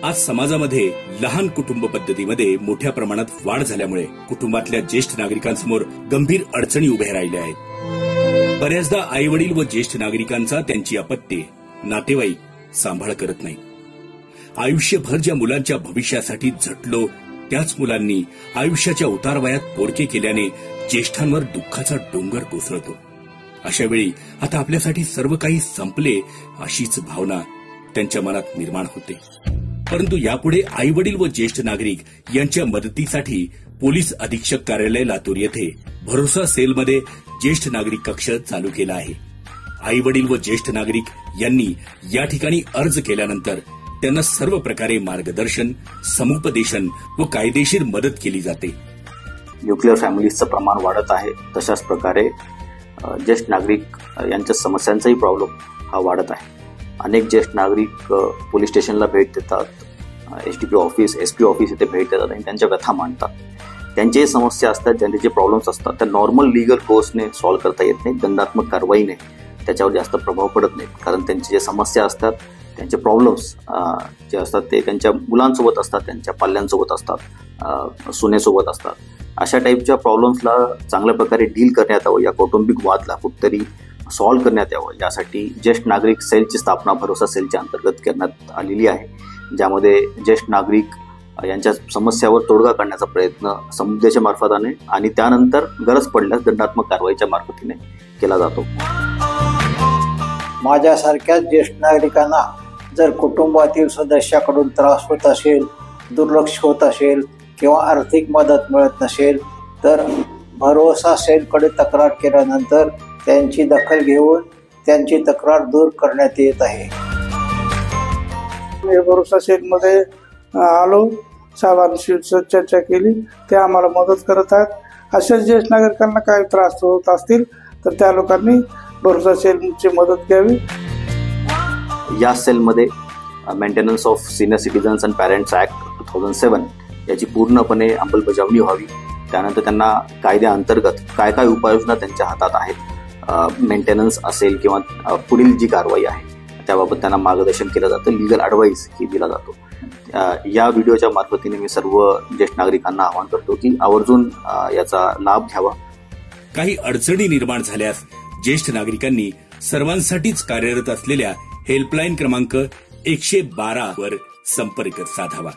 आज समाजामध्ये लहान कुटुंब पद्धतीमध्ये मोठ्या प्रमाणात वाढ झाल्यामुळे कुटुंबातल्या ज्येष्ठ नागरिकांसमोर गंभीर अडचणी उभ्या राहिल्या आहेत। बऱ्याचदा आई वडील व ज्येष्ठ नागरिकांचा त्यांची अपत्ये नातेवाईक सांभाळ करत नाही। आयुष्यभर ज्या मुलांच्या भविष्यासाठी झटलो त्याच मुलांनी आयुष्याच्या उतारवयात पोरके केल्याने ज्येष्ठांवर दुःखाचा डोंगर कोसळतो। अशा वेळी आता आपल्यासाठी सर्व काही संपले अशीच भावना त्यांच्या मनात निर्माण होते। परंतु यापुढे आई वडील व ज्येष्ठ नागरिक यांच्या मदतीसाठी पोलीस अधीक्षक कार्यालय लातूर येथे भरोसा सेलमध्ये ज्येष्ठ नागरिक कक्ष चालू केला आहे। आई वडील व ज्येष्ठ नागरिक यांनी या ठिकाणी अर्ज केल्यानंतर त्यांना सर्व प्रकारे मार्गदर्शन, समुपदेशन व कायदेशीर मदत केली जाते। न्यूक्लिअर फॅमिलीजचं प्रमाण वाढत आहे, तशाच प्रकारे ज्येष्ठ नागरिक यांच्या समस्यांचाही प्रॉब्लेम हा वाढत आहे। अनेक ज्येष्ठ नागरिक पोलीस स्टेशनला भेट देतात, एसडीपी ऑफिस, एसपी ऑफिस येथे भेट देतात आणि त्यांच्या कथा मांडतात। त्यांचे समस्या असतात, त्यांचे जे प्रॉब्लेम्स असतात त्या नॉर्मल लीगल कोर्सने सॉल्व्ह करता येत नाही, दंडात्मक कारवाईने त्याच्यावर जास्त प्रभाव पडत नाही। कारण त्यांचे जे समस्या असतात, त्यांचे प्रॉब्लेम्स जे असतात ते त्यांच्या मुलांसोबत असतात, त्यांच्या पाल्यांसोबत असतात, सुनेसोबत असतात। अशा टाईपच्या प्रॉब्लेम्सला चांगल्या प्रकारे डील करण्यात यावं, या कौटुंबिक वादला कुठेतरी सॉल्व्ह करण्यात यावं, यासाठी ज्येष्ठ नागरिक सेलची स्थापना भरोसा सेलच्या अंतर्गत करण्यात आलेली आहे। ज्यामध्ये ज्येष्ठ नागरिक यांच्या समस्यावर तोडगा काढण्याचा प्रयत्न समुपदेशा मार्फताने आणि त्यानंतर गरज पडल्यास दंडात्मक कारवाईच्या मार्फतीने केला जातो। माझ्यासारख्या ज्येष्ठ नागरिकांना जर कुटुंबातील सदस्याकडून त्रास होत असेल, दुर्लक्ष होत असेल किंवा आर्थिक मदत मिळत नसेल तर भरोसा सेलकडे तक्रार केल्यानंतर त्यांची दखल घेऊन त्यांची तक्रार दूर करण्यात येत आहे। भरोसा सेलमध्ये आलो, साहेबांशी चर्चा केली, ते आम्हाला मदत करत आहेत। अशा ज्येष्ठ नागरिकांना काही त्रास होत असतील तर त्या लोकांनी भरोसा सेलची मदत घ्यावी। या सेलमध्ये maintenance of senior citizens and parents act 2007 याची पूर्णपणे अंमलबजावणी व्हावी। त्यानंतर त्यांना कायद्याअंतर्गत काय काय उपाययोजना त्यांच्या हातात आहेत, मेंटेनन्स असेल किंवा पुढील जी कारवाई आहे त्याबाबत त्यांना मार्गदर्शन केलं जातं, लीगल ॲडवाईस ही दिला जातो। या व्हिडिओच्या मार्फतीने मी सर्व ज्येष्ठ नागरिकांना आवाहन करतो की आवर्जून याचा लाभ घ्यावा। काही अडचणी निर्माण झाल्यास ज्येष्ठ नागरिकांनी सर्वांसाठीच कार्यरत असलेल्या हेल्पलाईन क्रमांक 112 वर संपर्क साधावा।